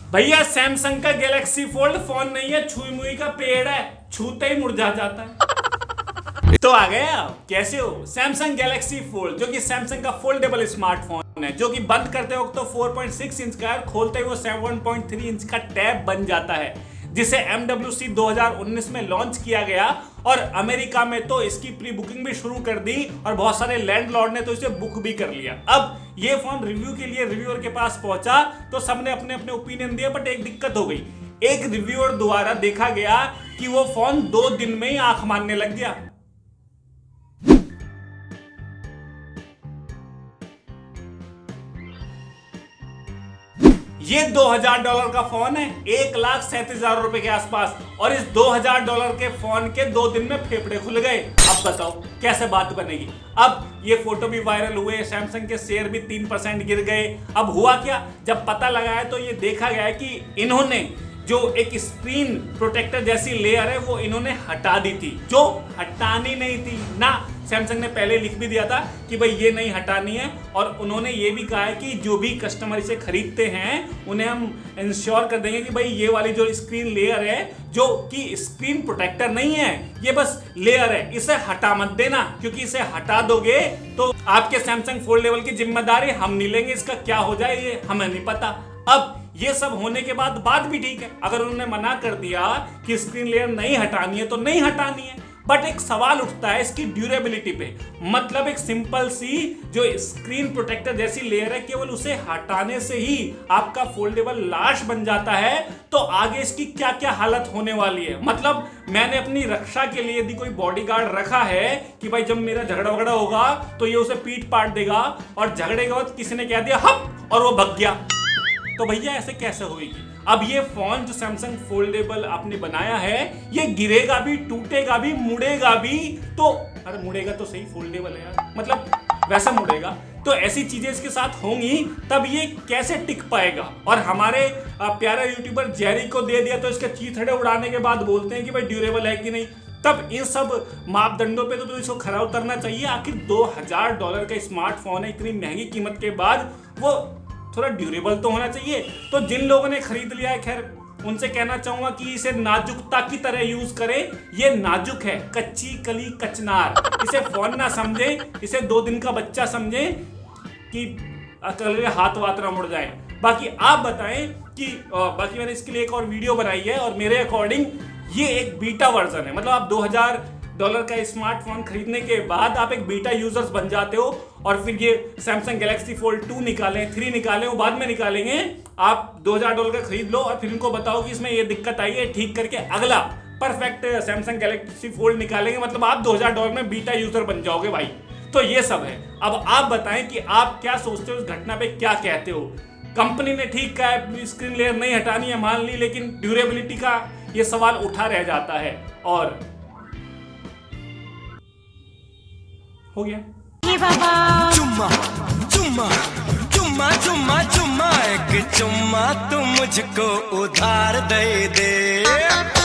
भैया सैमसंग का Galaxy fold phone नहीं है, छुई मुई का पेड़ है, छूते ही मुरझा जाता है। तो आ गए आप, कैसे हो? सैमसंग गैलेक्सी फोल्ड जो कि सैमसंग का फोल्डेबल स्मार्टफोन है, जो कि बंद करते वक्त तो 4.6 इंच का है, खोलते ही वो 7.3 इंच का टैब बन जाता है, जिसे MWC 2019 में लॉन्च किया गया और अमेरिका में तो इसकी प्री बुकिंग भी शुरू कर दी और बहुत सारे लैंडलॉर्ड ने तो इसे बुक भी कर लिया। अब ये फोन रिव्यू के लिए रिव्यूअर के पास पहुंचा तो सबने अपने अपने ओपिनियन दिए, बट एक दिक्कत हो गई। एक रिव्यूअर द्वारा देखा गया कि वो फोन 2 दिन में ही आंख मारने लग गया। ये $2000 का फोन है, 1,37,000 रुपए के आसपास, और इस $2000 के फोन के 2 दिन में फेफड़े खुल गए। अब बताओ कैसे बात बनेगी? अब ये फोटो भी वायरल हुए, सैमसंग के शेयर भी 3% गिर गए। अब हुआ क्या? जब पता लगाया तो ये देखा गया कि इन्होंने जो एक स्क्रीन प्रोटेक्टर जैसी लेयर है वो इन्होंने हटा दी थी, जो हटानी नहीं थी ना। सैमसंग ने पहले लिख भी दिया था कि भाई ये नहीं हटानी है, और उन्होंने ये भी कहा है कि जो भी कस्टमर इसे खरीदते हैं उन्हें हम इंश्योर कर देंगे कि भाई ये वाली जो स्क्रीन लेयर है, जो कि स्क्रीन प्रोटेक्टर नहीं है, ये बस लेयर है, इसे हटा मत देना, क्योंकि इसे हटा दोगे तो आपके सैमसंग फोल्डेबल की जिम्मेदारी हम नहीं लेंगे, इसका क्या हो जाए ये हमें नहीं पता। अब ये सब होने के बाद बात भी ठीक है, अगर उन्होंने मना कर दिया कि स्क्रीन लेयर नहीं हटानी है तो नहीं हटानी है, बट एक सवाल उठता है इसकी ड्यूरेबिलिटी पे। मतलब एक सिंपल सी जो स्क्रीन प्रोटेक्टर जैसी लेयर है, केवल उसे हटाने से ही आपका फोल्डेबल लाश बन जाता है, तो आगे इसकी क्या क्या हालत होने वाली है। मतलब मैंने अपनी रक्षा के लिए यदि कोई बॉडीगार्ड रखा है कि भाई जब मेरा झगड़ा वगड़ा होगा तो ये उसे पीट पाट देगा, और झगड़े के बाद किसी ने कह दिया हप और वो भग गया, तो भैया ऐसे कैसे होगी? अब ये फोन जो सैमसंग फोल्डेबल आपने बनाया है, ये गिरेगा भी, टूटेगा भी, मुड़ेगा भी, तो अरे मुड़ेगा तो सही, फोल्डेबल है यार, मतलब वैसा मुड़ेगा, तो ऐसी चीजें इसके साथ होंगी, तब ये कैसे टिक पाएगा? और हमारे प्यारा यूट्यूबर जेरी को दे दिया तो इसके चीथड़े उड़ाने के बाद बोलते हैं कि भाई ड्यूरेबल है कि नहीं। तब इन सब मापदंडों पे तो इसको खरा उतरना चाहिए। आखिर $2000 का स्मार्टफोन है, इतनी महंगी कीमत के बाद वो थोड़ा ड्यूरेबल तो होना चाहिए। तो जिन लोगों ने खरीद लिया है, खैर उनसे कहना चाहूंगा कि इसे नाजुकता की तरह यूज करें। ये नाजुक है, कच्ची कली कचनार, इसे फोन ना समझे, इसे 2 दिन का बच्चा समझे कि अकल हाथ वात ना मुड़ जाए। बाकी आप बताएं कि बाकी मैंने इसके लिए एक और वीडियो बनाई है, और मेरे अकॉर्डिंग ये एक बीटा वर्जन है। मतलब आप $2000 का स्मार्टफोन खरीदने के बाद आप एक बीटा यूजर्स बन जाते हो, और फिर ये सैमसंग गैलेक्सी फोल्ड 2 निकालें, 3 निकालें, वो बाद में निकालेंगे। आप $2000 का खरीद लो और फिर इनको बताओ कि इसमें ये दिक्कत आई है, ठीक करके अगला परफेक्ट सैमसंग गैलेक्सी फोल्ड निकालेंगे। मतलब आप $2000 में बीटा यूजर बन जाओगे भाई। तो ये सब है। अब आप बताएं कि आप क्या सोचते हो, इस घटना पे क्या कहते हो? कंपनी ने ठीक कहा है स्क्रीन लेयर नहीं हटानी है, मान ली, लेकिन ड्यूरेबिलिटी का ये सवाल उठा रह जाता है। और हो गया चुम्मा चुम्मा चुम्मा चुम्मा चुम्मा, एक चुम्मा तू मुझको उधार दे दे।